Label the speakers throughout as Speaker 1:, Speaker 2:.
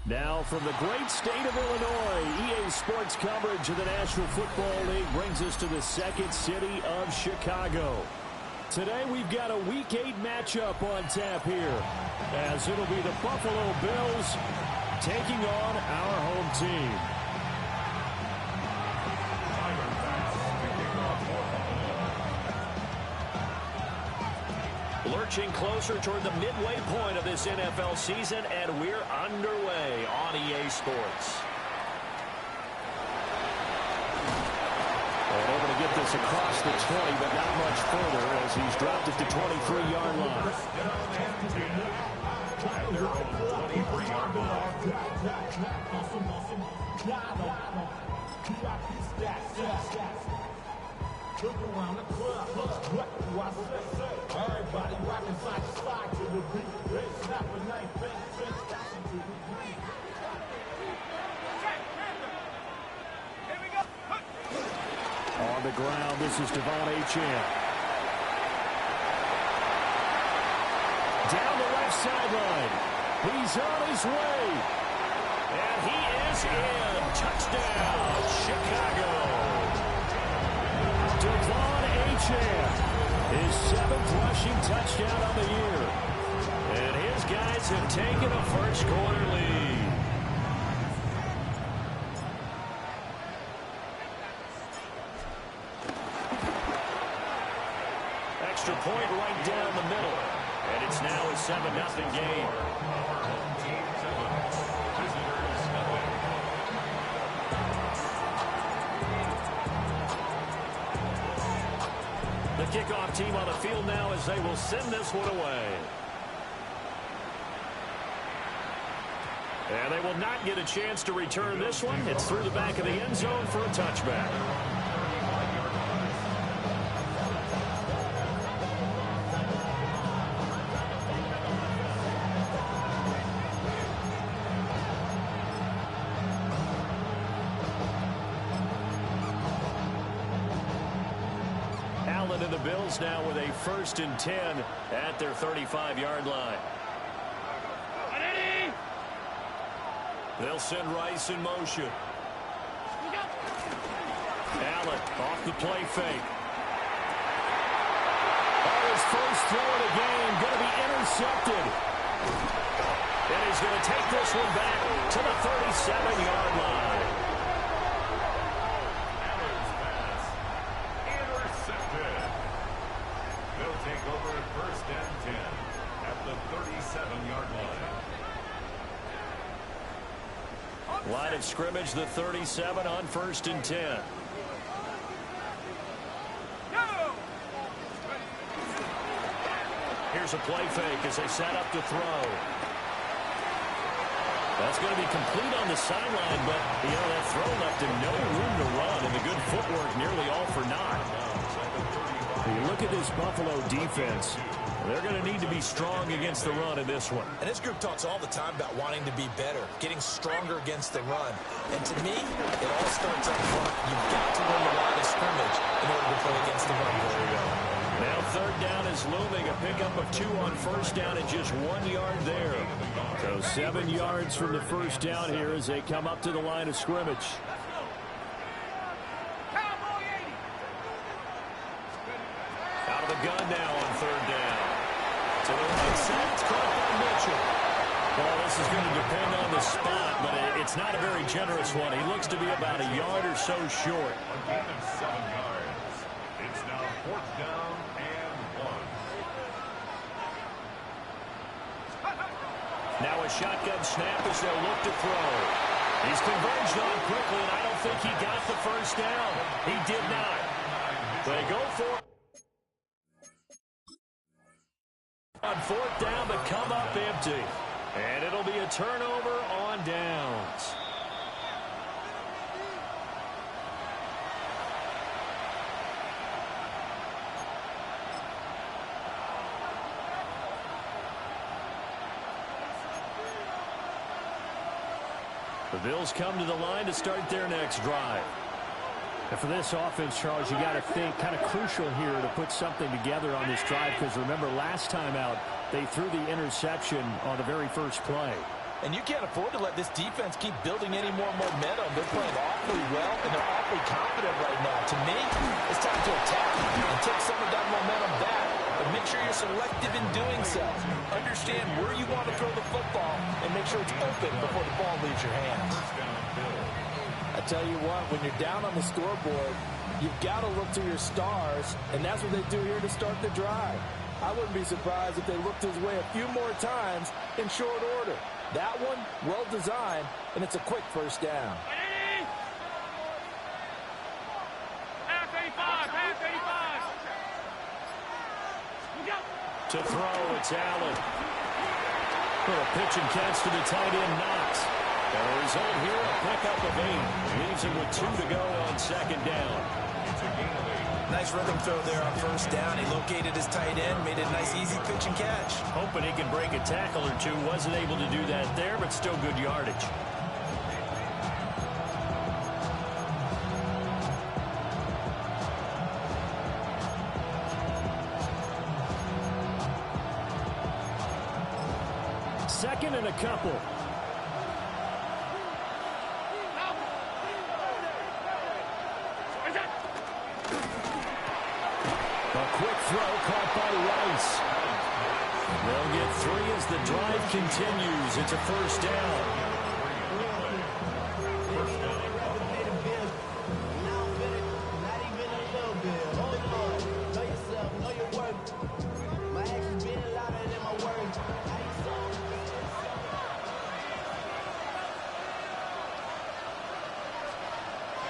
Speaker 1: Now from the great state of Illinois, EA Sports coverage of the National Football League brings us to the second city of Chicago. Today we've got a Week 8 matchup on tap here, as it'll be the Buffalo Bills taking on our home team. Lurching closer toward the midway point of this NFL season, and we're underway on EA Sports. And able to get this across the 20, but not much further as he's dropped it to 23-yard line. Look around the club, what do I say? Everybody rocking side to side to the beat. They snap a knife, bang, dashing to the beat. Here we go. On the ground, this is Devon Achane. Down the left sideline. He's on his way. And he is in. Touchdown, Chicago. Devon Achane, his 7th rushing touchdown on the year. And his guys have taken a first-quarter lead. Extra point right down the middle. And it's now a 7-0 game. The kickoff team on the field now as they will send this one away. And they will not get a chance to return this one. It's through the back of the end zone for a touchback. And the Bills now with a 1st and 10 at their 35-yard line. They'll send Rice in motion. Allen off the play fake. His first throw of the game going to be intercepted. And he's going to take this one back to the 37-yard line.
Speaker 2: Take over at 1st and 10 at the 37-yard line.
Speaker 1: Line of scrimmage, the 37 on 1st and 10. Here's a play fake as they set up to throw. That's going to be complete on the sideline, but, that throw left him no room to run, and the good footwork nearly all for naught. You look at this Buffalo defense, they're going to need to be strong against the run in this one.
Speaker 3: And this group talks all the time about wanting to be better, getting stronger against the run. And to me, it all starts up front. You've got to win the line of scrimmage in order to play against the run. There we go.
Speaker 1: Now 3rd down is looming, a pickup of 2 on 1st down and just 1 yard there. So 7 yards from the 1st down here as they come up to the line of scrimmage. Out of the gun now on 3rd down. To the right side, it's caught by Mitchell. Well, this is going to depend on the spot, but it's not a very generous one. He looks to be about a yard or so short.
Speaker 2: A gain of 7 yards. It's now 4th down and 1.
Speaker 1: Now a shotgun snap as they'll look to throw. He's converged on quickly, and I don't think he got the 1st down. He did not. They go for it. On 4th down, but come up empty. And it'll be a turnover on downs. The Bills come to the line to start their next drive. And for this offense, Charles, you got to think kind of crucial here to put something together on this drive, because remember last time out, they threw the interception on the very first play.
Speaker 3: And you can't afford to let this defense keep building any more momentum. They're playing awfully well, and they're awfully confident right now. To me, it's time to attack and take some of that momentum back. But make sure you're selective in doing so. Understand where you want to throw the football and make sure it's open before the ball leaves your hands. I tell you what, when you're down on the scoreboard, you've got to look to your stars, and that's what they do here to start the drive. I wouldn't be surprised if they looked his way a few more times in short order. That one, well designed, and it's a quick first down.
Speaker 1: To throw, it's Allen. For a pitch and catch to the tight end, Knox. The result here, a pickup of 8. Leaves him with 2 to go on second down.
Speaker 3: Nice rhythm throw there on first down. He located his tight end, made it a nice easy pitch and catch.
Speaker 1: Hoping he can break a tackle or two. Wasn't able to do that there, but still good yardage. Second and a couple. A quick throw caught by Rice. They'll get 3 as the drive continues. It's a first down.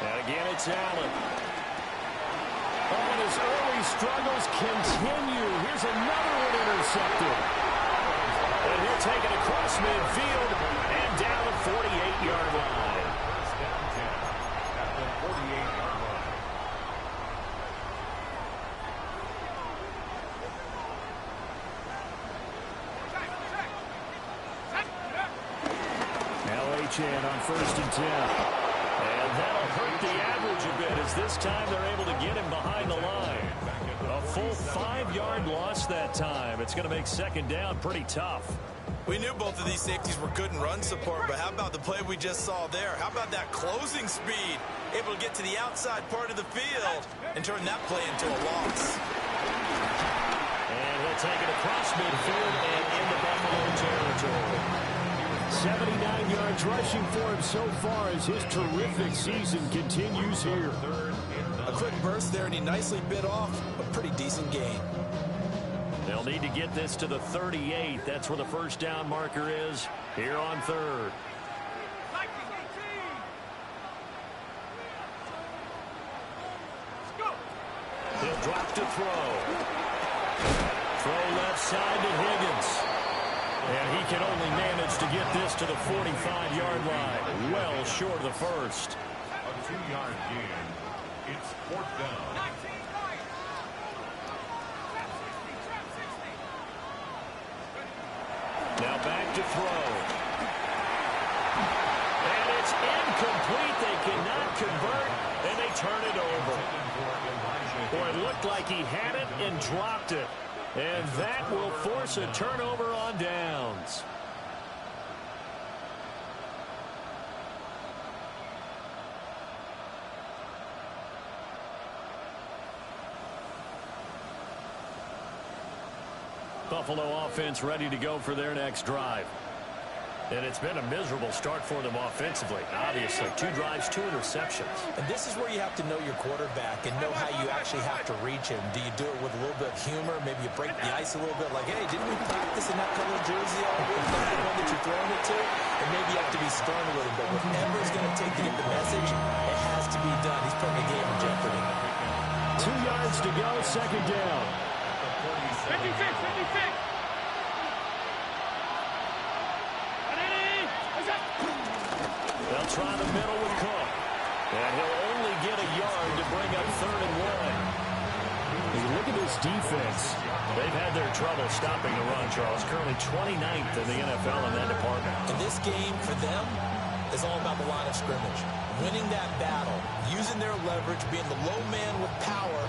Speaker 1: And again, it's Allen. Oh, and his early struggles continue. Here's another one intercepted. And he'll take it across midfield and down the 48-yard line.
Speaker 2: First down 10 at the 48-yard line.
Speaker 1: Now Achane on first and 10. And that'll hurt the average a bit as this time they're able to get him behind the line. A full 5-yard loss that time. It's going to make second down pretty tough.
Speaker 3: We knew both of these safeties were good in run support, but how about the play we just saw there? How about that closing speed? Able to get to the outside part of the field and turn that play into a loss.
Speaker 1: And he'll take it across midfield and into Buffalo territory. 79 yards rushing for him so far as his terrific season continues here.
Speaker 3: A quick burst there, and he nicely bit off a pretty decent gain.
Speaker 1: They'll need to get this to the 38. That's where the first down marker is here on third. He'll drop to throw. Throw left side to Higgins. And he can only manage to get this to the 45-yard line. Well short of the first.
Speaker 2: A 2-yard gain. It's fourth down.
Speaker 1: Now back to throw. And it's incomplete. They cannot convert, and they turn it over. Boy, it looked like he had it and dropped it. And that will force a turnover on downs. Buffalo offense ready to go for their next drive. And it's been a miserable start for them offensively. Obviously, 2 drives, 2 interceptions.
Speaker 3: And this is where you have to know your quarterback and know how you actually have to reach him. Do you do it with a little bit of humor? Maybe you break the ice a little bit like, hey, didn't we practice in that color jersey all week? That's the one that you're throwing it to? And maybe you have to be stern with him. But whatever it's going to take to get the message, it has to be done. He's putting the game in jeopardy.
Speaker 1: 2 yards to go, second down.
Speaker 2: 56.
Speaker 1: They'll try the middle with Cook. And he'll only get a yard to bring up 3rd and 1. You look at this defense. They've had their trouble stopping the run, Charles. Currently 29th in the NFL in that department.
Speaker 3: And this game, for them, is all about the line of scrimmage. Winning that battle, using their leverage, being the low man with power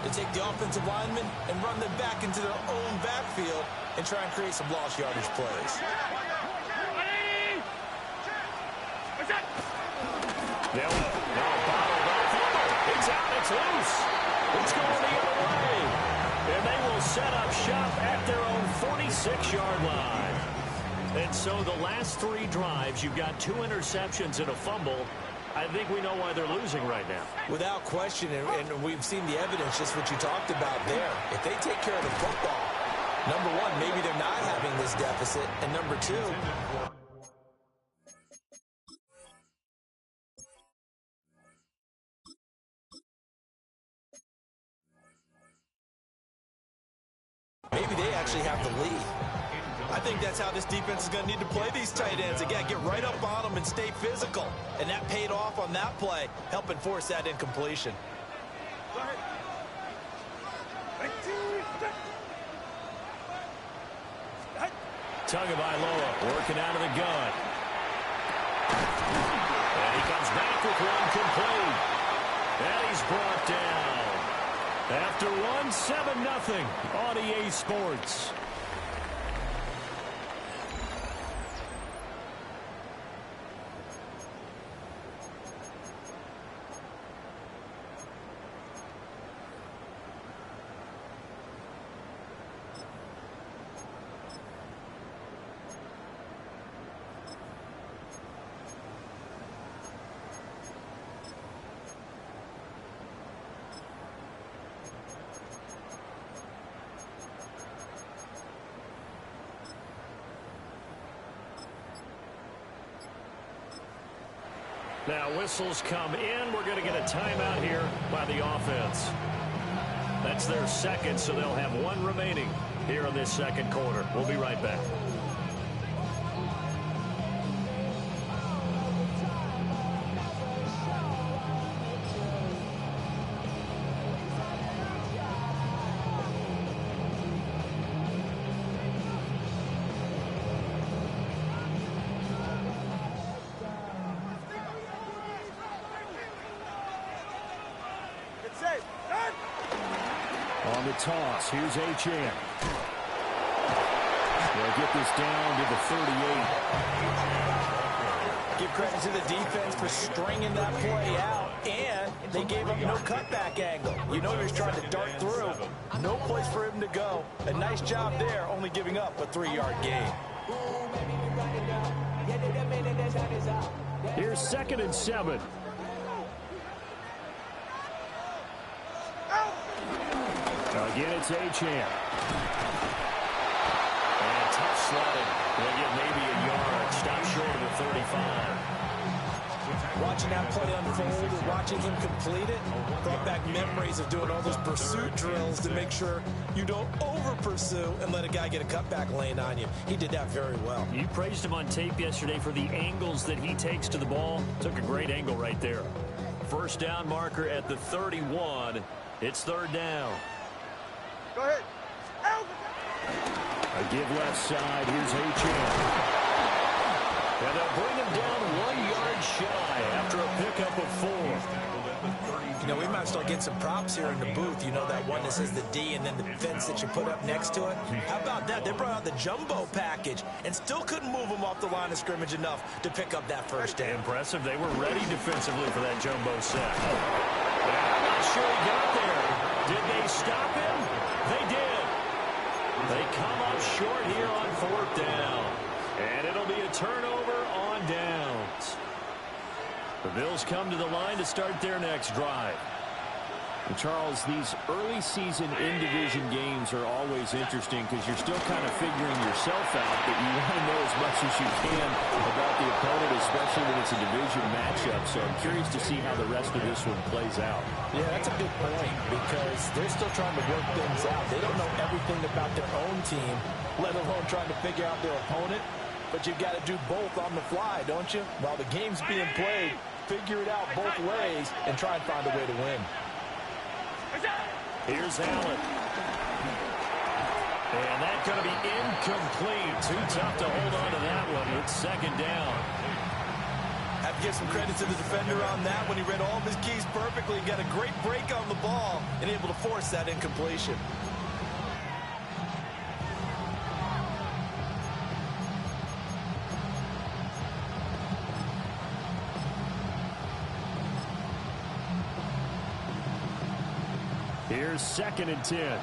Speaker 3: to take the offensive linemen and run them back into their own backfield and try and create some lost yardage plays.
Speaker 1: They'll bottle that. It's out. It's loose. It's going the other way. And they will set up shop at their own 46-yard line. And so the last 3 drives, you've got 2 interceptions and a fumble. I think we know why they're losing right now.
Speaker 3: Without question, and we've seen the evidence, just what you talked about there. If they take care of the football, number one, maybe they're not having this deficit. And number two, maybe they actually have the lead. I think that's how this defense is going to need to play these tight ends. Again, get right up on them and stay physical. And that paid off on that play, helping force that incompletion.
Speaker 1: Tagovailoa working out of the gun. And he comes back with one complete. And he's brought down. After one, 7-0 on EA Sports. Now whistles come in. We're going to get a timeout here by the offense. That's their second, so they'll have 1 remaining here in this second quarter. We'll be right back. On the toss, here's H.N. They'll get this down to the 38.
Speaker 3: Give credit to the defense for stringing that play out, and they gave up no cutback angle. You know he was trying to dart through. No place for him to go. A nice job there, only giving up a 3-yard gain.
Speaker 1: Here's 2nd and 7. Again, it's H.N. And tough slotted. They'll get maybe a yard. Stop short of the 35.
Speaker 3: Watching that play unfold and watching him complete it brought back memories of doing all those pursuit drills to make sure you don't over-pursue and let a guy get a cutback lane on you. He did that very well.
Speaker 1: You praised him on tape yesterday for the angles that he takes to the ball. Took a great angle right there. First down marker at the 31. It's 3rd down.
Speaker 4: Go ahead.
Speaker 1: A give left side. Here's H.N. And they'll bring him down 1 yard shy after a pickup of 4.
Speaker 3: You know, we might start getting some props here in the booth. You know, that one that says the D and then the fence that you put up next to it. How about that? They brought out the jumbo package and still couldn't move him off the line of scrimmage enough to pick up that first down.
Speaker 1: Impressive. They were ready defensively for that jumbo set. I'm not sure he got there. Did they stop him? They did. They come up short here on 4th down. And it'll be a turnover on downs. The Bills come to the line to start their next drive. And Charles, these early season in-division games are always interesting because you're still kind of figuring yourself out, but you want to know as much as you can about the opponent, especially when it's a division matchup. So I'm curious to see how the rest of this one plays out.
Speaker 3: Yeah, that's a good point because they're still trying to work things out. They don't know everything about their own team, let alone trying to figure out their opponent. But you've got to do both on the fly, don't you? While the game's being played, figure it out both ways and try and find a way to win.
Speaker 1: Here's Allen. And that's going to be incomplete. Too tough to hold on to that one. It's 2nd down.
Speaker 3: Have to give some credit to the defender on that when he read all of his keys perfectly. Got a great break on the ball and able to force that incompletion.
Speaker 1: Here's 2nd and 10.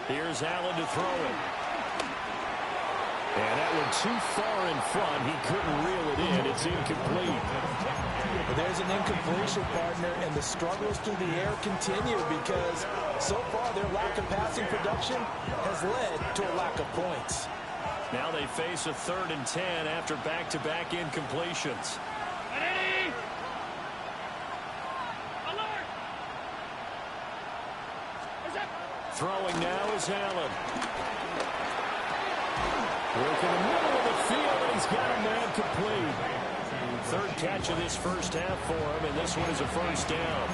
Speaker 1: Here's Allen to throw it. And that one too far in front. He couldn't reel it in. It's incomplete.
Speaker 3: Well, there's an incompletion, partner, and the struggles through the air continue because so far their lack of passing production has led to a lack of points.
Speaker 1: Now they face a 3rd and 10 after back-to-back incompletions. Throwing now is Allen. Working the middle of the field, and he's got a man complete. 3rd catch of this first half for him, and this one is a first down.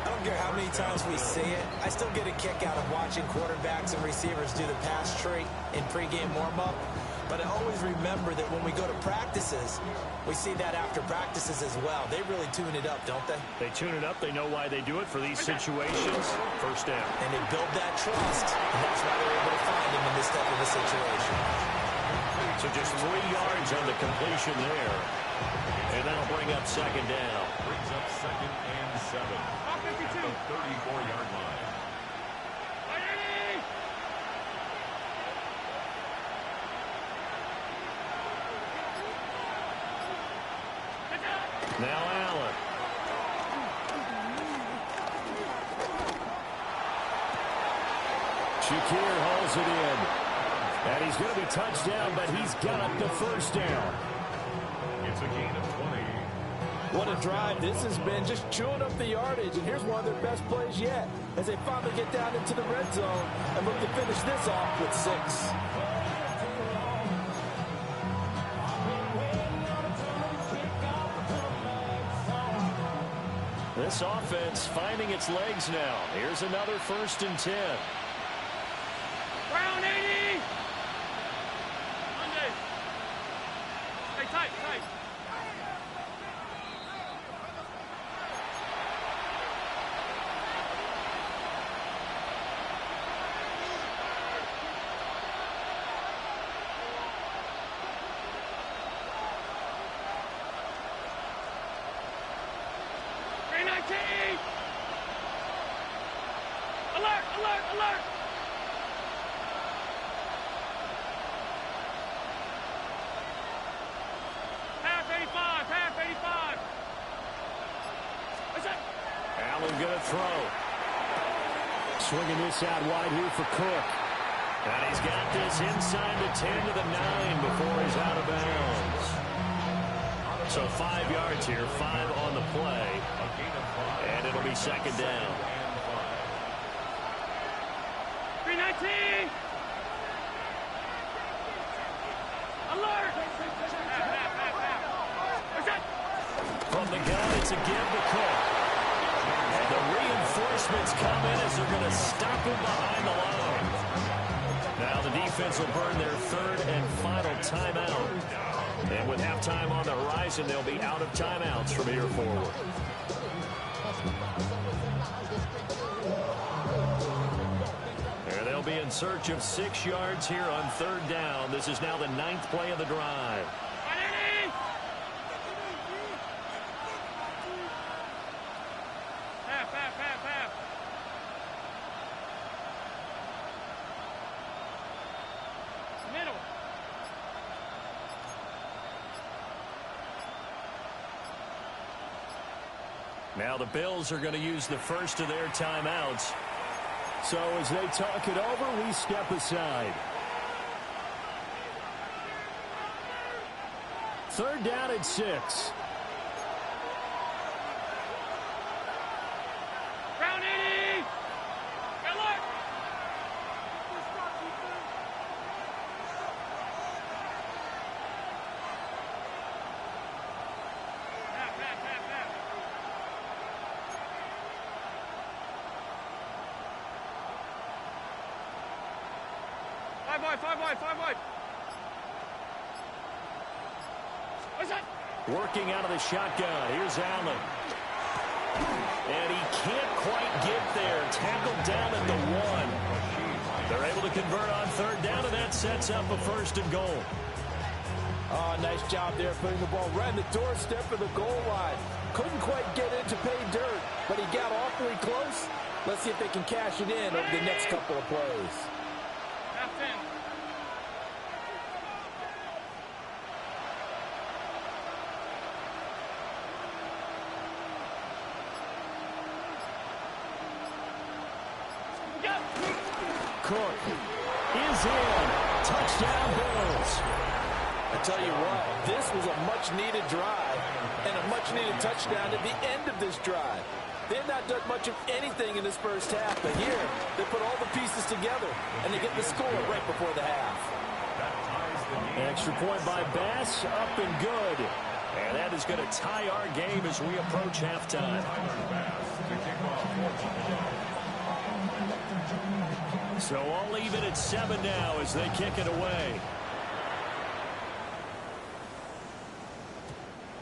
Speaker 5: I don't care how many times we see it. I still get a kick out of watching quarterbacks and receivers do the pass tree in pregame warm-up. But I always remember that when we go to practices, we see that after practices as well. They really tune it up, don't they?
Speaker 1: They tune it up. They know why they do it for these situations. First down.
Speaker 5: And they build that trust, and that's why they're able to find him in this type of a situation.
Speaker 1: So just 3 yards on the completion there. And that'll bring up 2nd down.
Speaker 2: Brings up 2nd and 7 at the 34-yard line.
Speaker 1: Now Allen. Shakir hauls it in. And he's going to be touched down, but he's got the first down.
Speaker 2: It's a gain of 20.
Speaker 3: What a drive this has been, just chewing up the yardage. And here's one of their best plays yet as they finally get down into the red zone and look to finish this off with 6.
Speaker 1: This offense finding its legs now. Here's another 1st and 10.
Speaker 6: Brown 80. Monday. Hey, tight. 319. Alert. Half 85. What's that?
Speaker 1: Allen going to throw. Swinging this out wide here for Cook. And he's got this inside the 10 to the 9 before he's out of bounds. So 5 yards here, 5 on the play. And it'll be 2nd down.
Speaker 6: 319. Alert. What's that?
Speaker 1: From the gun, it's a give to Cook. And the reinforcements come in as they're going to stop him behind the line. Now the defense will burn their 3rd and final timeout. And with halftime on the horizon, they'll be out of timeouts from here forward. And they'll be in search of 6 yards here on 3rd down. This is now the 9th play of the drive.
Speaker 6: Half. Middle.
Speaker 1: Now the Bills are going to use the first of their timeouts. So as they talk it over, we step aside. 3rd down and 6.
Speaker 6: Brown 80. Good luck. Half. 5 wide. What's that?
Speaker 1: Working out of the shotgun. Here's Allen. And he can't quite get there. Tackled down at the 1. able to convert on third down, and that sets up a first and goal.
Speaker 3: Oh, nice job there putting the ball right in the doorstep of the goal line. Couldn't quite get in to pay dirt, but he got awfully close. Let's see if they can cash it in over the next couple of plays.
Speaker 6: Half in.
Speaker 1: Cook is in. Touchdown, Bills.
Speaker 3: I tell you what, this was a much-needed drive and a much-needed touchdown at the end of this drive. They had not done much of anything in this first half, but here they put all the pieces together, and they get the score right before the half.
Speaker 1: Extra point by Bass, up and good. And that is going to tie our game as we approach halftime. So all even at 7 now as they kick it away.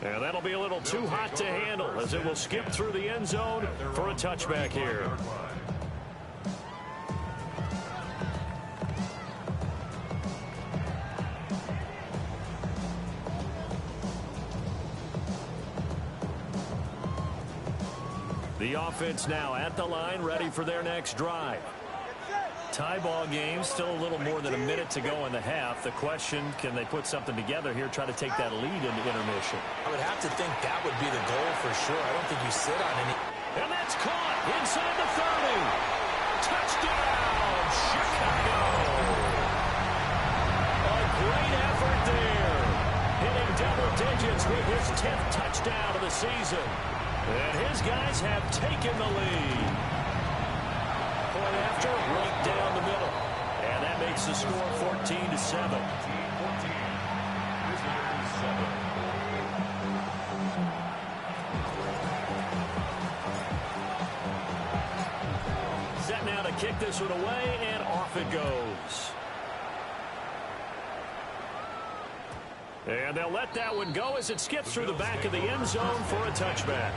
Speaker 1: And that'll be a little too hot to handle as it will skip through the end zone for a touchback here. The offense now at the line, ready for their next drive. Tie ball game, still a little more than a minute to go in the half. The question, can they put something together here, try to take that lead into intermission?
Speaker 5: I would have to think that would be the goal for sure. I don't think you sit on any.
Speaker 1: And that's caught inside the 30. Touchdown, Chicago. A great effort there. Hitting double digits with his 10th touchdown of the season. And his guys have taken the lead. Point after, right down the middle. And that makes the score 14-7. Set now to kick this one away, and off it goes. And they'll let that one go as it skips through the back of the end zone for a touchback.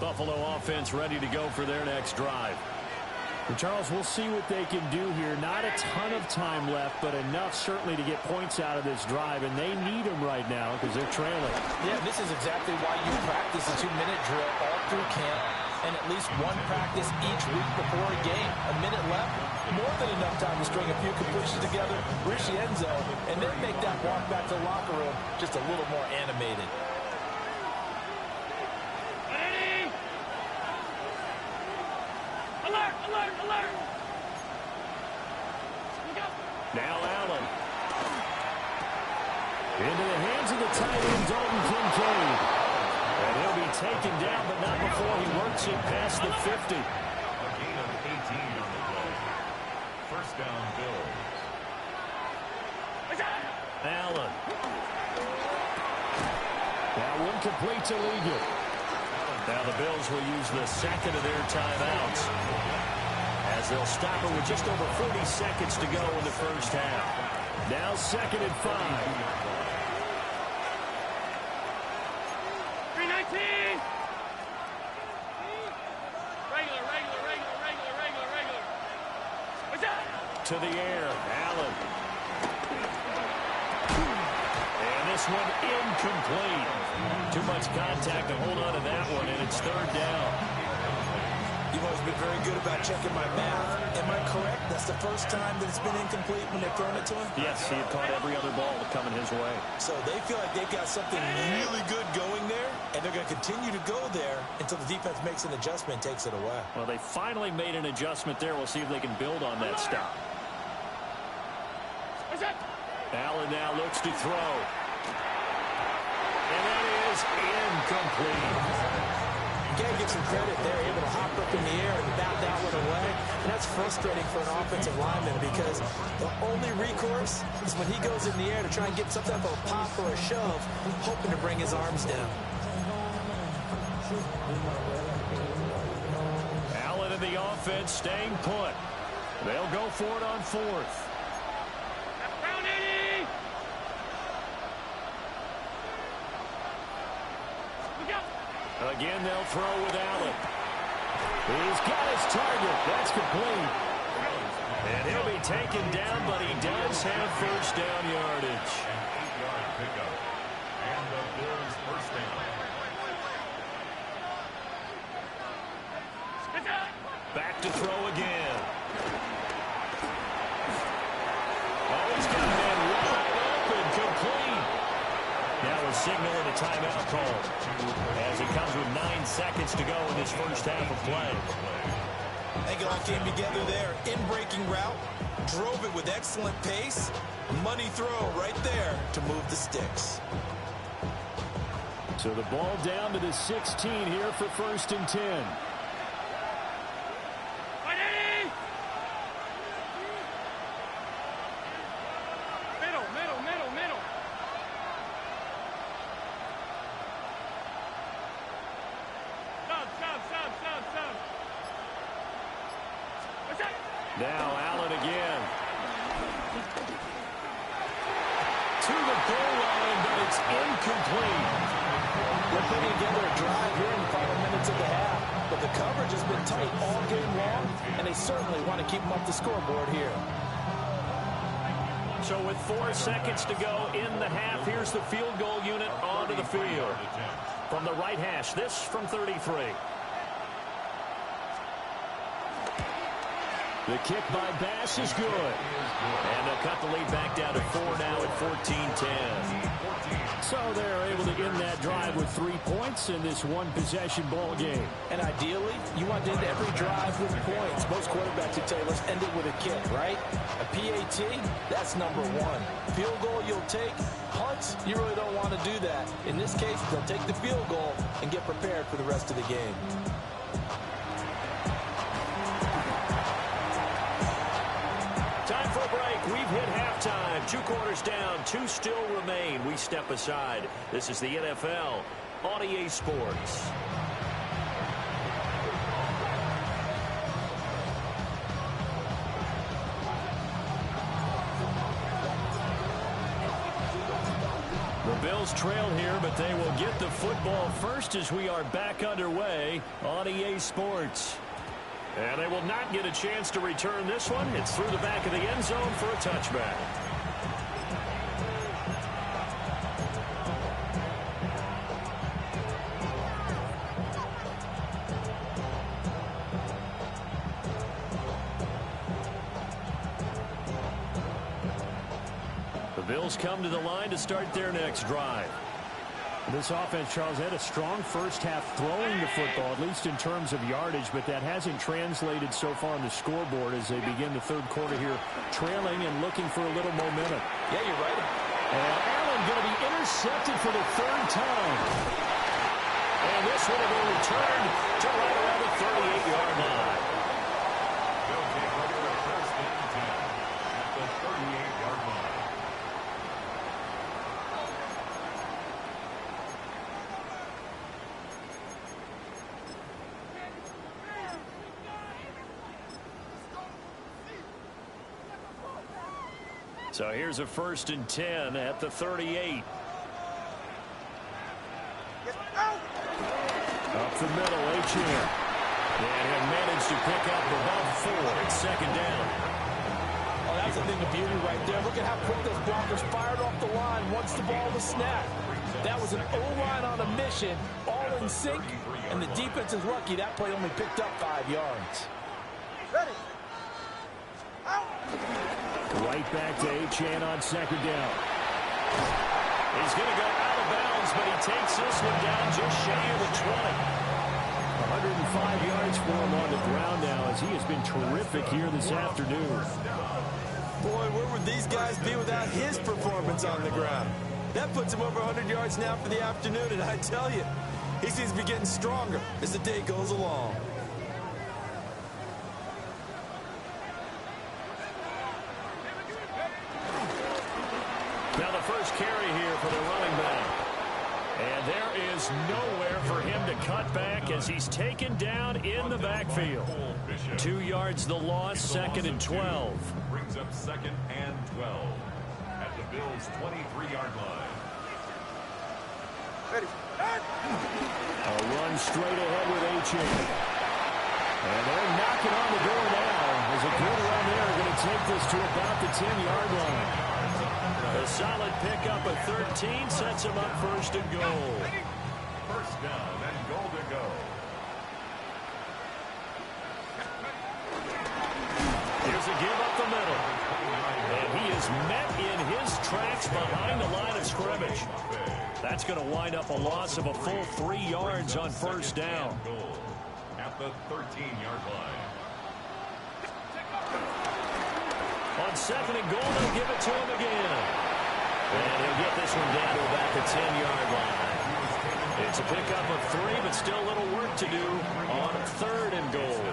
Speaker 1: Buffalo offense ready to go for their next drive. And Charles, we'll see what they can do here. Not a ton of time left, but enough certainly to get points out of this drive, and they need them right now because they're trailing.
Speaker 3: Yeah, this is exactly why you practice a 2-minute drill all through camp and at least one practice each week before a game. A minute left, more than enough time to string a few completions together, reach the end zone, and then make that walk back to the locker room just a little more animated.
Speaker 6: Alert! Alert! Alert!
Speaker 1: Now Allen. Into the hands of the tight end, Dalton Kincaid. And he'll be taken down, but not before he works it past the 50.
Speaker 2: A gain of 18 on the play. First down, Bills.
Speaker 1: Allen. That one complete to Ligon. Now the Bills will use the second of their timeouts as they'll stop it with just over 40 seconds to go in the first half. Now 2nd and 5.
Speaker 6: 319. Regular.
Speaker 1: To the air, Allen. And this one incomplete. Too much contact to hold on to that one, and it's 3rd down.
Speaker 5: You've always been very good about checking my math. Am I correct? That's the first time that it's been incomplete when they've thrown it to him?
Speaker 1: Yes, he had caught every other ball coming his way.
Speaker 5: So they feel like they've got something really good going there, and they're going to continue to go there until the defense makes an adjustment and takes it away.
Speaker 1: Well, they finally made an adjustment there. We'll see if they can build on that stop. Allen now looks to throw. And that is incomplete.
Speaker 5: You got to give some credit there, able to hop up in the air and bat that one away. And that's frustrating for an offensive lineman because the only recourse is when he goes in the air to try and get some type of a pop or a shove, hoping to bring his arms down.
Speaker 1: Allen in the offense staying put. They'll go for it on fourth.
Speaker 6: Down 80. Look out.
Speaker 1: Again, they'll throw with Allen. He's got his target. That's complete. And he'll be taken down, but he does have first down yardage.
Speaker 2: An 8-yard pickup. And the Bills first down.
Speaker 1: Back to throw again. Oh, he's got that wide open, complete. Now we're signaling a timeout call as it comes with 9 seconds to go in this first half of play.
Speaker 5: I think it all came together there. In-breaking route, drove it with excellent pace. Money throw right there to move the sticks.
Speaker 1: So the ball down to the 16 here for 1st and 10. Now Allen again. To the goal line, but it's incomplete.
Speaker 3: They're putting together a drive here in the final minutes of the half. But the coverage has been tight all game long, and they certainly want to keep them off the scoreboard here.
Speaker 1: So with 4 seconds to go in the half, here's the field goal unit onto the field. From the right hash, this from 33. The kick by Bass is good. And they'll cut the lead back down to 4 now at 14-10. So they're able to end that drive with 3 points in this one-possession ball game.
Speaker 3: And ideally, you want to end every drive with points. Most quarterbacks would tell you, let's end it with a kick, right? A PAT, that's number 1. Field goal you'll take. Punts, you really don't want to do that. In this case, they'll take the field goal and get prepared for the rest of the game.
Speaker 1: Time for a break. We've hit halftime. 2 quarters down. 2 still remain. We step aside. This is the NFL on EA Sports. The Bills trail here, but they will get the football first as we are back underway on EA Sports. And they will not get a chance to return this one. It's through the back of the end zone for a touchback. The Bills come to the line to start their next drive. This offense, Charles, had a strong first half throwing the football, at least in terms of yardage, but that hasn't translated so far on the scoreboard as they begin the third quarter here, trailing and looking for a little momentum.
Speaker 3: Yeah, you're right.
Speaker 1: And Allen going to be intercepted for the 3rd time. And this one will be returned to right around the 38-yard line.
Speaker 2: They'll take over the 1st and 10 at the 38-yard line.
Speaker 1: So here's a 1st and 10 at the 38. Up the middle, Etienne. And have managed to pick up about 4. It's 2nd down.
Speaker 3: Oh, that's a thing of beauty right there. Look at how quick those blockers fired off the line once the ball was snapped. That was an O-line on a mission, all in sync, and the defense is lucky that play only picked up 5 yards.
Speaker 4: Ready.
Speaker 1: Right back to Etienne on 2nd down. He's going to go out of bounds, but he takes this one down just shy of the 20. 105 yards for him on the ground now as he has been terrific here this afternoon.
Speaker 5: Boy, where would these guys be without his performance on the ground? That puts him over 100 yards now for the afternoon, and I tell you, he seems to be getting stronger as the day goes along.
Speaker 1: Now the first carry here for the running back. And there is nowhere for him to cut back as he's taken down in the backfield. 2 yards the loss, 2nd and 12.
Speaker 2: Brings up 2nd and 12 at the Bills' 23-yard line.
Speaker 4: Ready.
Speaker 1: A run straight ahead with H.A. And they're knocking on the door now. There's a good run there. Going to take this to about the 10-yard line. A solid pickup of 13 sets him up 1st and goal.
Speaker 2: 1st down and goal to go.
Speaker 1: Here's a give up the middle. And he is met in his tracks behind the line of scrimmage. That's going to wind up a loss of a full 3 yards on 1st down.
Speaker 2: At the 13-yard line.
Speaker 1: On 2nd and goal, they'll give it to him again. And he'll get this one down to about the 10-yard line. It's a pickup of 3, but still a little work to do on 3rd and goal.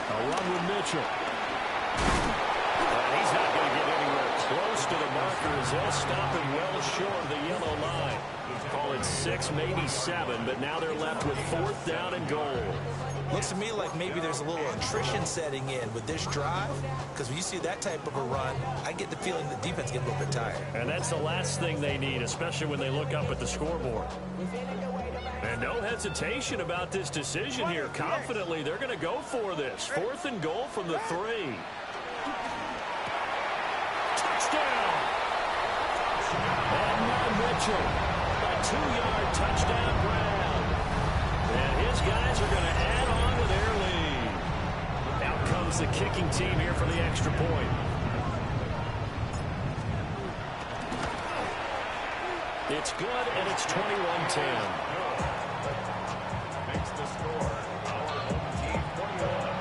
Speaker 1: A run with Mitchell. He's not going to get anywhere close to the markers. They'll stop him well short of the yellow line. Call it 6, maybe 7, but now they're left with 4th down and goal.
Speaker 5: Looks to me like maybe there's a little attrition setting in with this drive, because when you see that type of a run, I get the feeling the defense gets a little bit tired.
Speaker 1: And that's the last thing they need, especially when they look up at the scoreboard. And no hesitation about this decision here. Confidently, they're going to go for this. 4th and goal from the 3. Touchdown! And now Mitchell, a 2-yard touchdown grab. And his guys are going to add on to their lead. Out comes the kicking team here for the extra point. It's good, and it's 21-10.
Speaker 2: Makes the score. Our home team 21.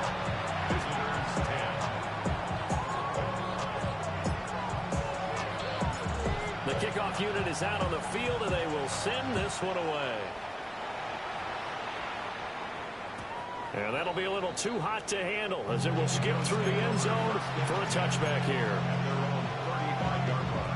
Speaker 2: Visitors 10.
Speaker 1: The kickoff unit is out on the field, and they will send this one away. And that'll be a little too hot to handle as it will skip through the end zone for a touchback here.
Speaker 2: At their own 35-yard line.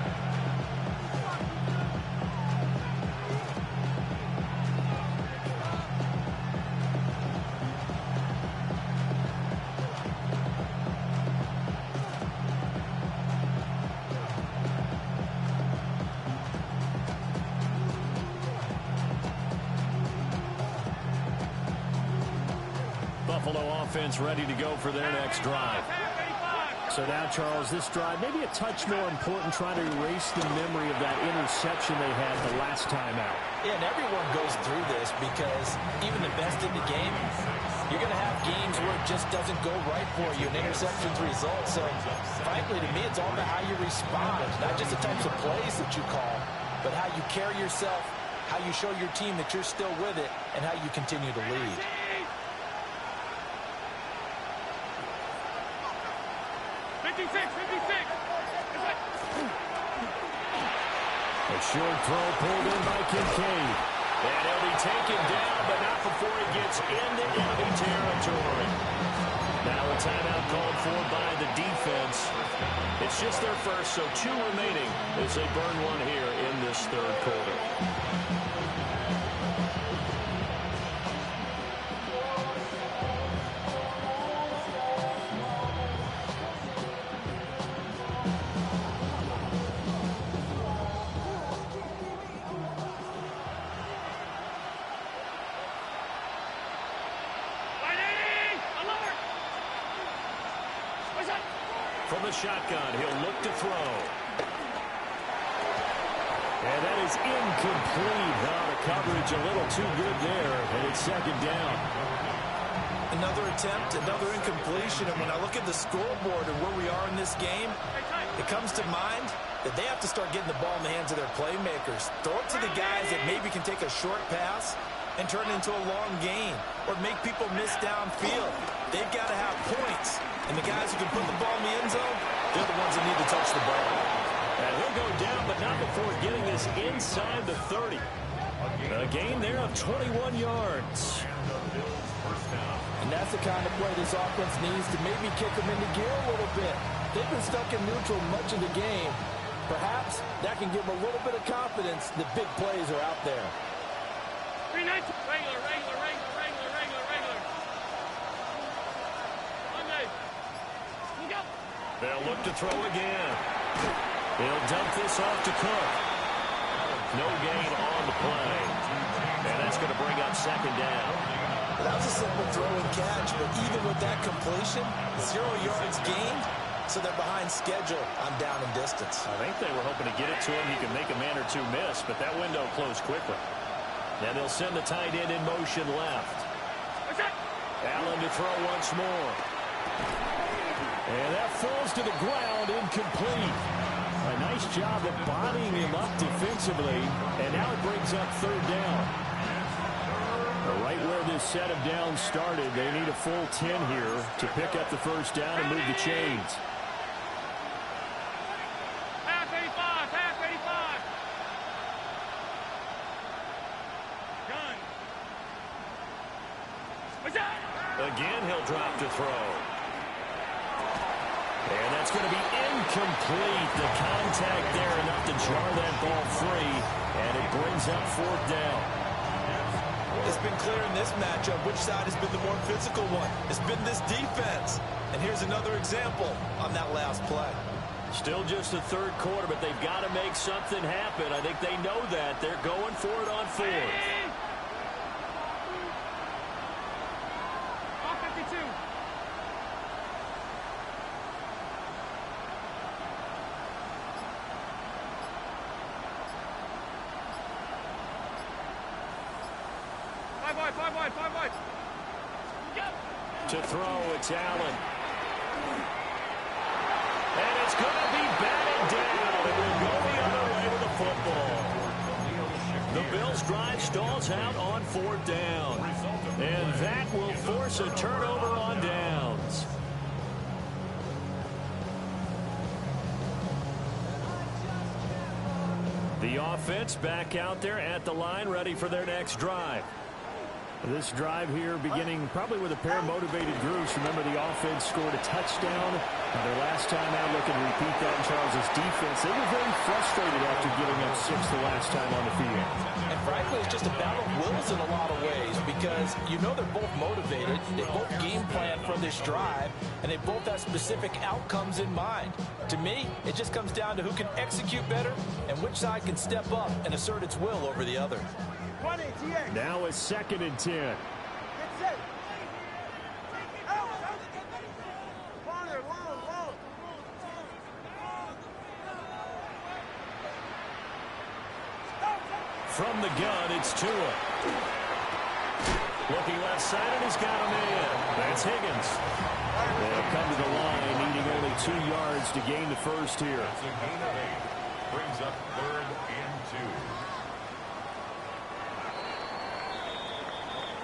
Speaker 1: Buffalo offense ready to go for their next drive. So now, Charles, this drive maybe a touch more important, trying to erase the memory of that interception they had the last time out.
Speaker 5: Yeah, and everyone goes through this because even the best in the game, you're going to have games where it just doesn't go right for you, and interceptions result. So, frankly, to me, it's all about how you respond, not just the types of plays that you call, but how you carry yourself, how you show your team that you're still with it, and how you continue to lead.
Speaker 1: A short throw pulled in by Kincaid. And he'll be taken down, but not before he gets into enemy territory. Now a timeout called for by the defense. It's just their first, so 2 remaining as they burn one here in this 3rd quarter. From the shotgun, he'll look to throw. And that is incomplete. The coverage a little too good there, and it's 2nd down.
Speaker 5: Another attempt, another incompletion, and when I look at the scoreboard and where we are in this game, it comes to mind that they have to start getting the ball in the hands of their playmakers. Throw it to the guys that maybe can take a short pass and turn it into a long gain or make people miss downfield. They've got to have points. And the guys who can put the ball in the end zone, they're the ones that need to touch the ball.
Speaker 1: And he'll go down, but not before getting this inside the 30. A gain there of 21 yards.
Speaker 3: And that's the kind of play this offense needs to maybe kick them into gear a little bit. They've been stuck in neutral much of the game. Perhaps that can give them a little bit of confidence that big plays are out there.
Speaker 6: Regular. Monday. Look out.
Speaker 1: They'll look to throw again. He'll dump this off to Cook. No gain on the play. And that's going to bring up second down.
Speaker 5: That was a simple throw and catch, but even with that completion, 0 yards gained, so they're behind schedule on down and distance.
Speaker 1: I think they were hoping to get it to him. He could make a man or two miss, but that window closed quickly. Then they'll send the tight end in motion left. Allen to throw once more. And that falls to the ground, incomplete. A nice job of bodying him up defensively, and now it brings up third down. Right where this set of downs started, they need a full 10 here to pick up the first down and move the chains.
Speaker 6: Half 85. Gun.
Speaker 1: Again, he'll drop to throw. And that's going to be incomplete. The contact there enough to jar that ball free, and it brings up fourth down.
Speaker 5: It's been clear in this matchup which side has been the more physical one. It's been this defense. And here's another example on that last play.
Speaker 1: Still just the third quarter, but they've got to make something happen. I think they know that. They're going for it on fourth.
Speaker 6: All 52. Five wide.
Speaker 1: To throw, it's Allen. And it's going to be batted down. It will go the other way with the football. The Bills' drive stalls out on fourth down. And that will force a turnover on downs. The offense back out there at the line, ready for their next drive. This drive here beginning probably with a pair of motivated groups. Remember, the offense scored a touchdown. Their last time out, looking to repeat that in Charles' defense. They were very frustrated after giving up 6 the last time on the field.
Speaker 3: And frankly, it's just a battle of wills in a lot of ways because you know they're both motivated. They both game plan for this drive, and they both have specific outcomes in mind. To me, it just comes down to who can execute better and which side can step up and assert its will over the other.
Speaker 1: Now it's 2nd and 10. From the gun, it's Tua. Looking left side, and he's got him in. That's Higgins. They'll come to the line, needing only 2 yards to gain the first here.
Speaker 2: That's a gain of 8. Brings up 3rd and 2.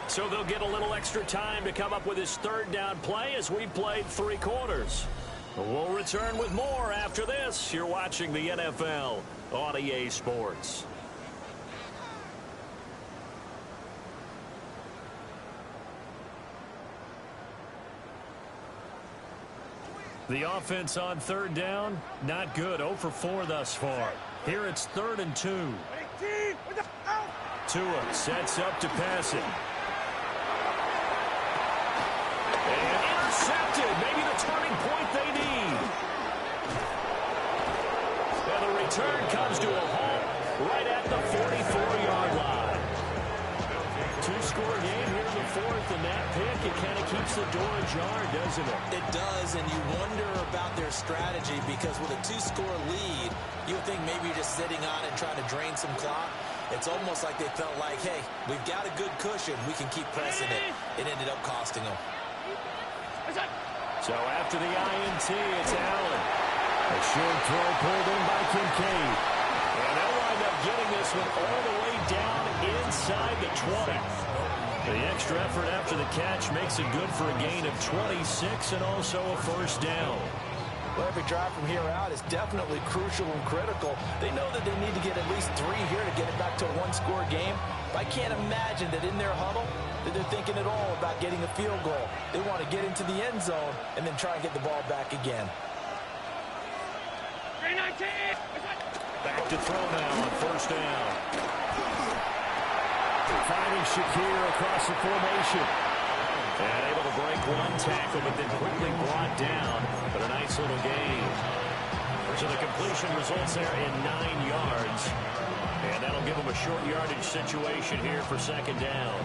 Speaker 1: So they'll get a little extra time to come up with his third down play as we played 3 quarters. We'll return with more after this. You're watching the NFL on EA Sports. The offense on third down, not good. 0 for 4 thus far. Here it's 3rd and 2. Tua sets up to pass it. And intercepted. Maybe the turning point they need. And the return comes to a halt right at the 44-yard line. 2-score game here in the 4th, and that pick, it kind of keeps the door ajar, doesn't it?
Speaker 5: It does, and you wonder about their strategy because with a 2-score lead, you would think maybe you're just sitting on it trying to drain some clock. It's almost like they felt like, hey, we've got a good cushion. We can keep pressing it. It ended up costing them.
Speaker 1: So after the INT, it's Allen. A short throw pulled in by Kincaid. And they'll wind up getting this one all the way down inside the 20. The extra effort after the catch makes it good for a gain of 26 and also a first down.
Speaker 5: Well, every drive from here out is definitely crucial and critical. They know that they need to get at least 3 here to get it back to a one-score game. But I can't imagine that in their huddle that they're thinking at all about getting a field goal. They want to get into the end zone and then try and get the ball back again.
Speaker 6: 319.
Speaker 1: Back to throw now on first down. Finding Shakir across the formation. And able to break one tackle, but then quickly brought down. But a nice little gain. So the completion results there in 9 yards. And that'll give them a short yardage situation here for second down.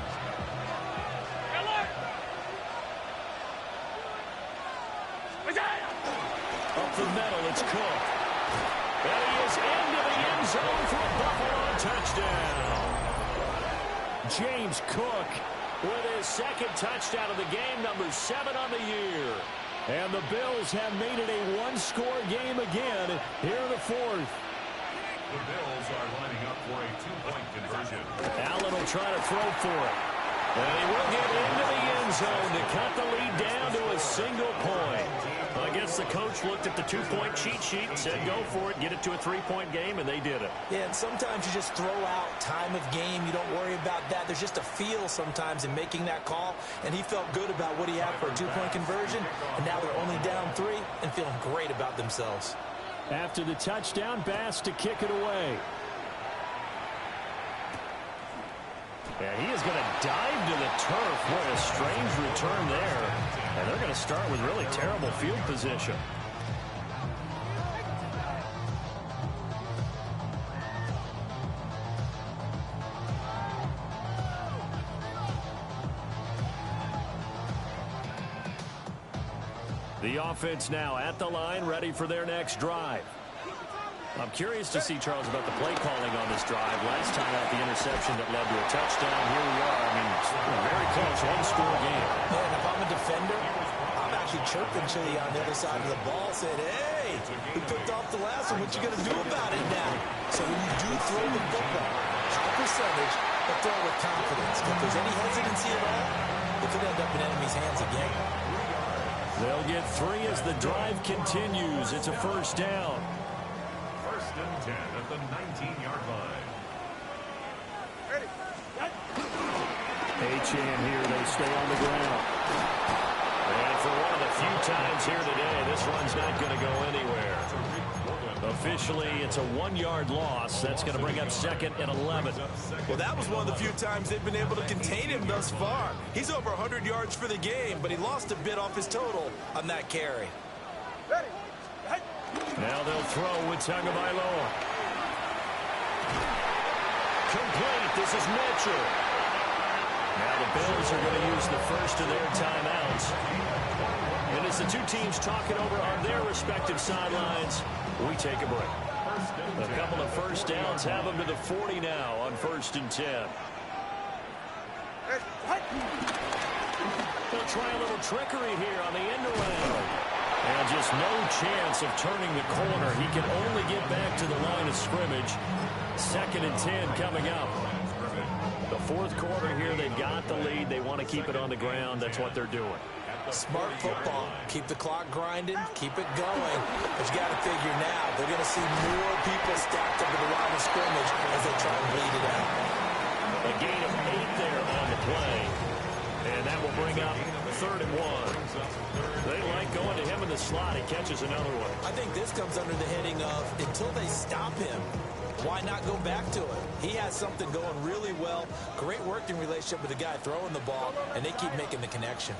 Speaker 1: Up the middle, it's Cook. And he is into the end zone for a Buffalo touchdown. James Cook with his second touchdown of the game, number 7 on the year. And the Bills have made it a one-score game again here in the fourth.
Speaker 2: The Bills are lining up for a 2-point conversion.
Speaker 1: Allen will try to throw for it. And he will get into the end zone to cut the lead down to a single point. I guess the coach looked at the 2-point cheat sheet and said, go for it, get it to a 3-point game, and they did it.
Speaker 5: Yeah, and sometimes you just throw out time of game. You don't worry about that. There's just a feel sometimes in making that call, and he felt good about what he had for a 2-point conversion, and now they're only down 3 and feeling great about themselves.
Speaker 1: After the touchdown, Bass to kick it away. Yeah, he is going to dive to the turf. What a strange return there. And they're going to start with really terrible field position. The offense now at the line, ready for their next drive. I'm curious to see, Charles, about the play calling on this drive. Last time out, the interception that led to a touchdown. Here we are. I mean, very close, one-score game.
Speaker 5: And if I'm a defender, I'm actually chirping Chili on the other side of the ball, saying, hey, we picked off the last one. What you going to do about it now? So when you do throw the football, high percentage, but throw with confidence. If there's any hesitancy at all, it could end up in enemy's hands again.
Speaker 1: They'll get 3 as the drive continues. It's a first down.
Speaker 2: 1st and 10 at the 19-yard line.
Speaker 1: Achane here, they stay on the ground. And for one of the few times here today, this one's not going to go anywhere. Officially, it's a 1-yard loss. That's going to bring up 2nd and 11.
Speaker 5: Well, that was one of the few times they've been able to contain him thus far. He's over 100 yards for the game, but he lost a bit off his total on that carry.
Speaker 1: Now they'll throw with Tagovailoa. Complete. This is Mitchell. Now the Bills are going to use the first of their timeouts. And as the two teams talk it over on their respective sidelines, we take a break. A couple of first downs have them to the 40 now on 1st and 10. They'll try a little trickery here on the end around. And just no chance of turning the corner. He can only get back to the line of scrimmage. 2nd and 10 coming up. The fourth quarter here, they've got the lead. They want to keep it on the ground. That's what they're doing.
Speaker 5: Smart football. Keep the clock grinding. Keep it going. But you got to figure now, they're going to see more people stacked up at the line of scrimmage as they try and bleed it out.
Speaker 1: A gain of 8 there on the play. And that will bring up 3rd and 1. They like going to him in the slot. He catches another one.
Speaker 5: I think this comes under the heading of until they stop him, why not go back to it? He has something going really well. Great working relationship with the guy throwing the ball, and they keep making the connection.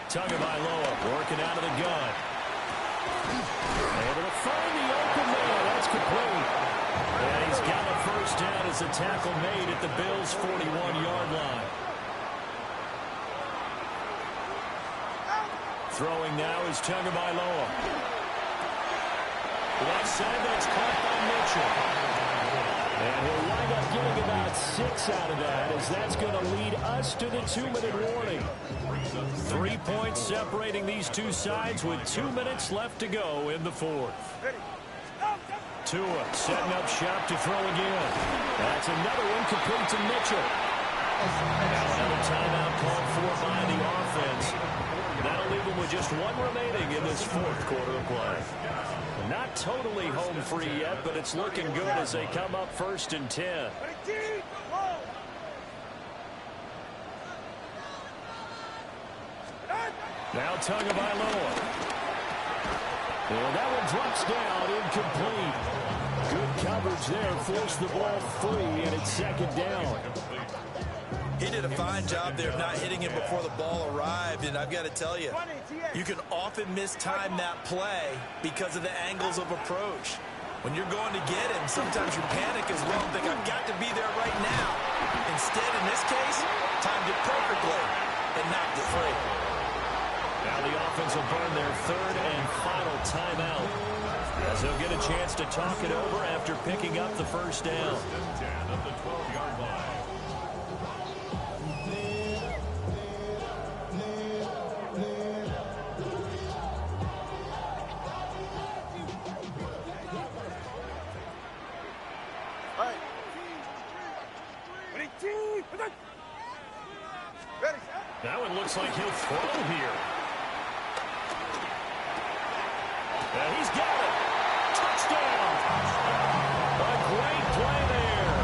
Speaker 1: Tagovailoa working out of the gun. Able to find the open man. That's complete. And he's got a first down as the tackle made at the Bills' 41-yard line. Throwing now is Tagovailoa. Left side, that's caught by Mitchell. And he'll wind up getting about 6 out of that, as that's going to lead us to the 2-minute warning. 3 points separating these two sides with 2 minutes left to go in the fourth. Tua setting up shop to throw again. That's another one complete to Mitchell. Now another timeout called for by the offense. That'll leave them with just one remaining in this fourth quarter of play. Not totally home free yet, but it's looking good as they come up 1st and 10. Now Tagovailoa. And that one drops down, incomplete. Good coverage there, forced the ball free, and it's 2nd down.
Speaker 5: He did a fine job there of not hitting him before the ball arrived, and I've got to tell you, you can often mistime that play because of the angles of approach. When you're going to get him, sometimes you panic as well and think, I've got to be there right now. Instead, in this case, timed it perfectly and knocked it free.
Speaker 1: Now the offense will burn their 3rd and final timeout, as they'll get a chance to talk it over after picking up the 1st down.
Speaker 2: 10 at the 12-yard line.
Speaker 1: That one looks like he'll throw here. And he's got it. Touchdown. A great play there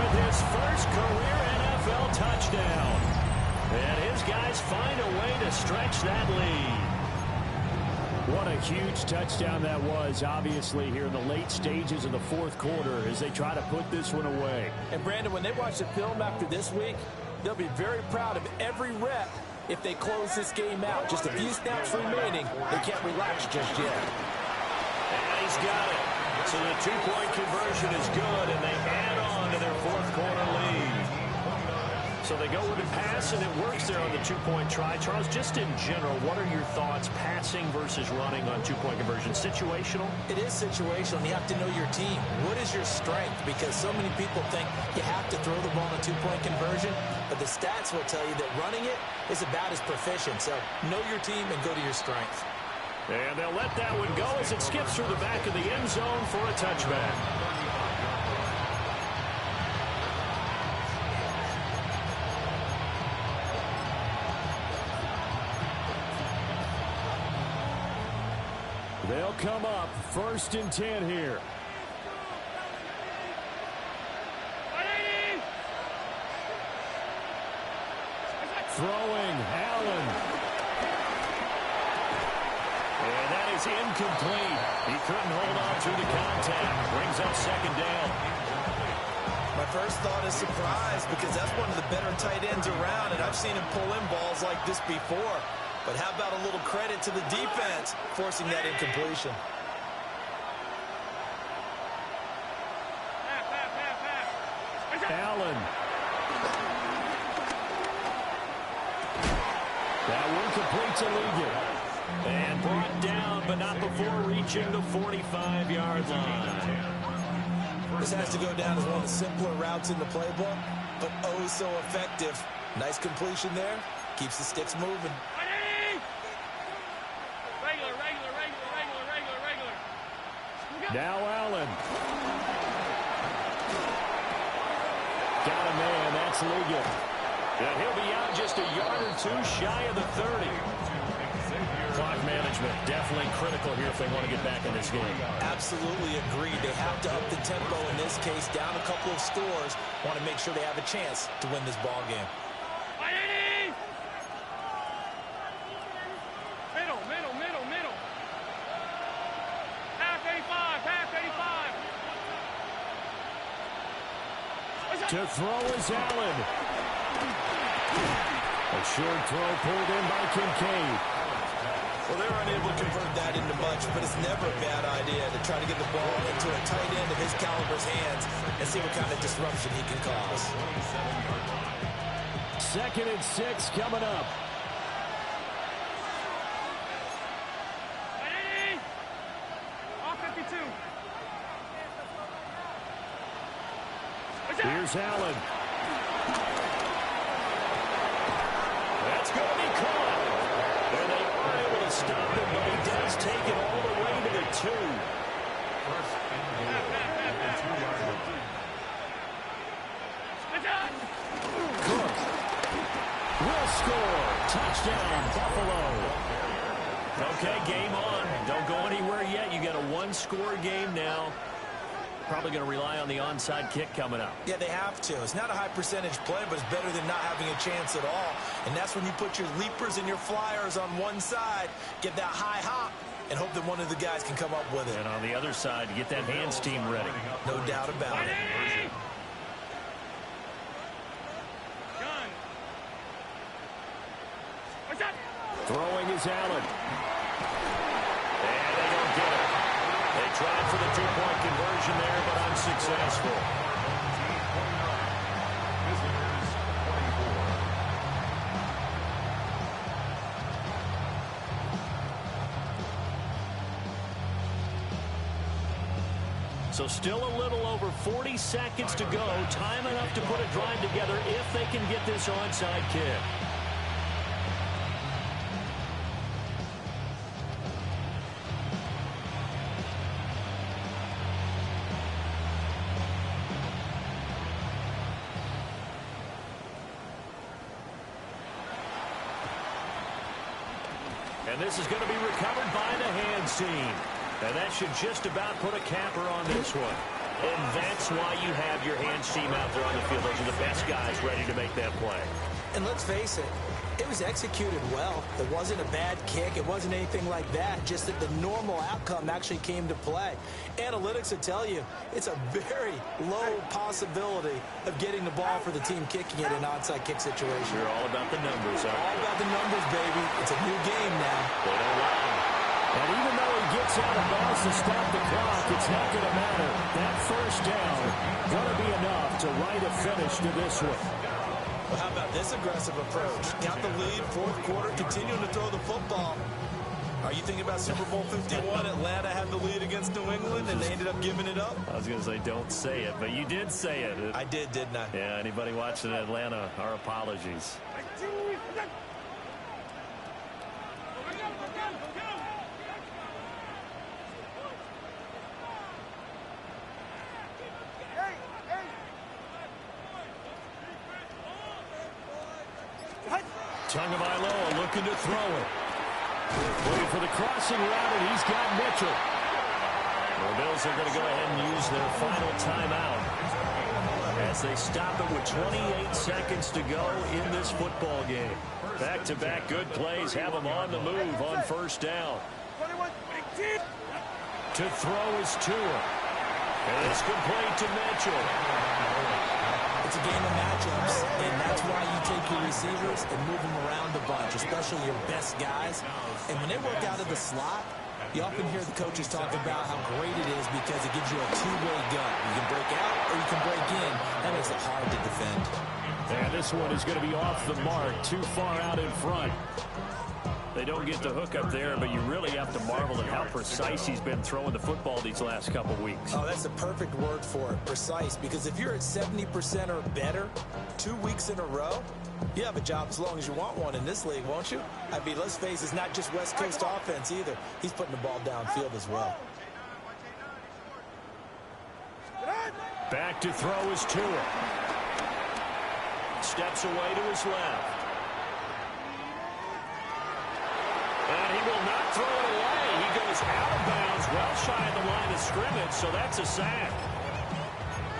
Speaker 1: with his first career NFL touchdown. And his guys find a way to stretch that lead. What a huge touchdown that was, obviously, here in the late stages of the fourth quarter as they try to put this one away.
Speaker 3: And, Brandon, when they watch the film after this week, they'll be very proud of every rep if they close this game out. Just a few snaps remaining. They can't relax just yet.
Speaker 1: And he's got it. So the two-point conversion is good, and they add on to their fourth quarter lead. So they go with a pass, and it works there on the two-point try. Charles, just in general, what are your thoughts passing versus running on two-point conversion? Situational?
Speaker 5: It is situational, and you have to know your team. What is your strength? Because so many people think you have to throw the ball on a two-point conversion, but the stats will tell you that running it is about as proficient. So know your team and go to your strength.
Speaker 1: And they'll let that one go as it skips through the back of the end zone for a touchback. They'll come up 1st and 10 here. Throwing, Allen. And that is incomplete. He couldn't hold on through the contact. Brings up 2nd down.
Speaker 5: My first thought is surprise because that's one of the better tight ends around, and I've seen him pull in balls like this before. But how about a little credit to the defense forcing that incompletion?
Speaker 1: Allen. That one completes a legal. And brought down, but not before reaching the 45-yard line.
Speaker 5: This has to go down as one of the simpler routes in the playbook, but oh so effective. Nice completion there. Keeps the sticks moving.
Speaker 1: Now Allen. Got a man, that's legal. And he'll be out just a yard or two shy of the 30. Clock management, definitely critical here if they want to get back in this game.
Speaker 5: Absolutely agreed. They have to up the tempo in this case, down a couple of scores. Want to make sure they have a chance to win this ball game.
Speaker 6: Middle. Half 85.
Speaker 1: To throw is Allen. A short throw pulled in by Kincaid.
Speaker 5: Well, they were unable to convert that into much, but it's never a bad idea to try to get the ball into a tight end of his caliber's hands and see what kind of disruption he can cause.
Speaker 1: 2nd and 6 coming up. Here's Allen. That's going to be caught. And they are able to stop him, but he does take it all the way to the 2. Cook will score. Touchdown, Buffalo. Okay, game on. Don't go anywhere yet. You got a one-score game now. Probably going to rely on the onside kick coming up.
Speaker 5: Yeah, they have to. It's not a high percentage play, but it's better than not having a chance at all. And that's when you put your leapers and your flyers on one side, get that high hop, and hope that one of the guys can come up with it.
Speaker 1: And on the other side, get that hands team ready.
Speaker 5: No doubt about it.
Speaker 1: Throwing is Allen. And they don't get it. They tried for the two-point conversion there, but unsuccessful. So still a little over 40 seconds to go. Time enough to put a drive together if they can get this onside kick. And this is going to be recovered by the hands team. And that should just about put a capper on this one. And that's why you have your hands team out there on the field. Those are the best guys ready to make that play.
Speaker 5: And let's face it, it was executed well. It wasn't a bad kick. It wasn't anything like that. Just that the normal outcome actually came to play. Analytics will tell you it's a very low possibility of getting the ball for the team kicking it in an onside kick situation.
Speaker 1: You're all about the numbers, aren't you?
Speaker 5: All about the numbers, baby. It's a new game now.
Speaker 1: They don't lie. And even though he gets out of bounds to stop the clock, it's not going to matter. That first down going to be enough to write a finish to this one.
Speaker 5: Well, how about this aggressive approach? Got the lead, fourth quarter, continuing to throw the football. Are you thinking about Super Bowl 51? Atlanta had the lead against New England, and they ended up giving it up?
Speaker 1: I was going to say, don't say it, but you did say it.
Speaker 5: I did, didn't I?
Speaker 1: Yeah, anybody watching Atlanta, our apologies. Tagovailoa looking to throw it. Waiting for the crossing route, and he's got Mitchell. The Bills are going to go ahead and use their final timeout as they stop it with 28 seconds to go in this football game. Back-to-back good plays have them on the move on first down. To throw is Tua. And it's complete to Mitchell.
Speaker 5: It's a game of matchups, and that's why you take your receivers and move them around a bunch, especially your best guys. And when they work out of the slot, you often hear the coaches talk about how great it is because it gives you a two-way gun. You can break out or you can break in. That makes it hard to defend.
Speaker 1: And this one is going to be off the mark, too far out in front. They don't get the hook up there, but you really have to marvel at how precise he's been throwing the football these last couple weeks.
Speaker 5: Oh, that's the perfect word for it, precise, because if you're at 70% or better 2 weeks in a row, you have a job as long as you want one in this league, won't you? I mean, let's face it, it's not just West Coast offense either. He's putting the ball downfield as well.
Speaker 1: Back to throw is Tua. Steps away to his left. And he will not throw it away. He goes out of bounds, well shy of the line of scrimmage, so that's a sack.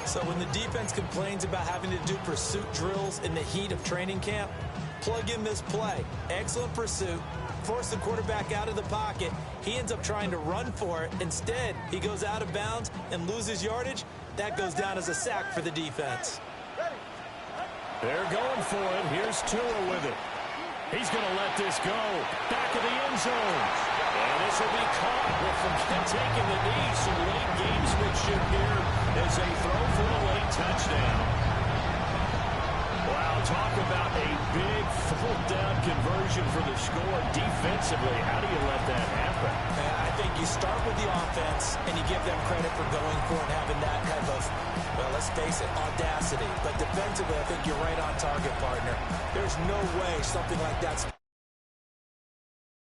Speaker 5: So when the defense complains about having to do pursuit drills in the heat of training camp, plug in this play. Excellent pursuit. Force the quarterback out of the pocket. He ends up trying to run for it. Instead, he goes out of bounds and loses yardage. That goes down as a sack for the defense.
Speaker 1: They're going for it. Here's Tua with it. He's going to let this go. Back of the end zone. And this will be caught with them taking the knee. Some late gamesmanship here as they throw for a late touchdown. Wow, talk about a big full-down conversion for the score. Defensively, how do you let that happen?
Speaker 5: I think you start with the offense, and you give them credit for going for it and having that type of, well, let's face it, audacity. But defensively, I think you're right on target, partner. There's no way something like that's